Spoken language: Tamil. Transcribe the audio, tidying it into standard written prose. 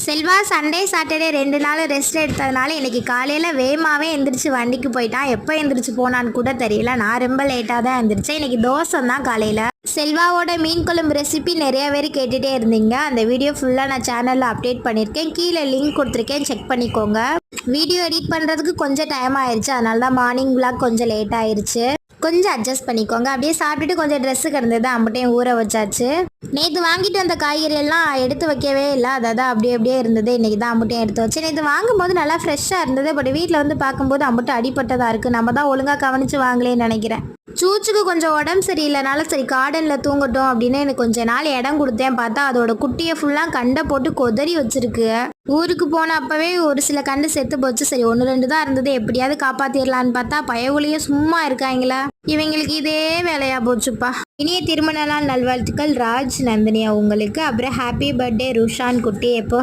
செல்வா சண்டே சாட்டர்டே 2 நாள் ரெஸ்ட் எடுத்ததுனால இன்னைக்கு காலையில் வேகமாகவே எந்திரிச்சு வண்டிக்கு போயிட்டான். எப்போ எந்திரிச்சு போனான்னு கூட தெரியல. நான் ரொம்ப லேட்டாக தான் எந்திரிச்சேன். இன்னைக்கு தோசை தான் காலையில். செல்வாவோட மீன் குழம்பு ரெசிபி நிறைய பேர் கேட்டுகிட்டே இருந்தீங்க. அந்த வீடியோ ஃபுல்லாக நான் சேனலில் அப்டேட் பண்ணியிருக்கேன். கீழே லிங்க் கொடுத்துருக்கேன், செக் பண்ணிக்கோங்க. வீடியோ எடிட் பண்ணுறதுக்கு கொஞ்சம் டைம் ஆயிடுச்சு, அதனால தான் மார்னிங் விளாக் கொஞ்சம் லேட் ஆயிடுச்சு. கொஞ்சம் அட்ஜஸ்ட் பண்ணிக்கோங்க. அப்படியே சாப்பிட்டுட்டு கொஞ்சம் ட்ரெஸ்ஸு கிடந்தது, அம்பட்டையும் ஊற வச்சாச்சு. நேற்று வாங்கிட்டு வந்த காய்கறி எல்லாம் எடுத்து வைக்கவே இல்லை, அதாவது அப்படியே இருந்தது. இன்றைக்கி தான் அம்பட்டையும் எடுத்து வச்சு. நேற்று வாங்கும்போது நல்லா ஃப்ரெஷ்ஷாக இருந்தது. பட் வீட்டில் வந்து பார்க்கும்போது அம்பட்டை அடிப்பட்டதாக இருக்குது. நம்ம தான் ஒழுங்காக கவனித்து வாங்கலேன்னு நினைக்கிறேன். சூச்சுக்கு கொஞ்சம் உடம்பு சரியில்லைனால சரி கார்டனில் தூங்கட்டும் அப்படின்னு எனக்கு கொஞ்ச நாள் இடம் கொடுத்தேன். பார்த்தா அதோட குட்டியை ஃபுல்லாக கண்டை போட்டு கொதறி வச்சிருக்கு. ஊருக்கு போன அப்பவே ஒரு சில கண்டு செத்து போச்சு. சரி 1-2 தான் இருந்தது, எப்படியாவது காப்பாற்றிடலான்னு பார்த்தா பயவுலையே சும்மா இருக்காங்களா. இவங்களுக்கு இதே வேலையா போச்சுப்பா. இனிய திருமண நாள் நல்வாழ்த்துக்கள் ராஜ் நந்தினியா உங்களுக்கு. அப்புறம் ஹாப்பி பர்த்டே ருஷான் குட்டி. எப்போ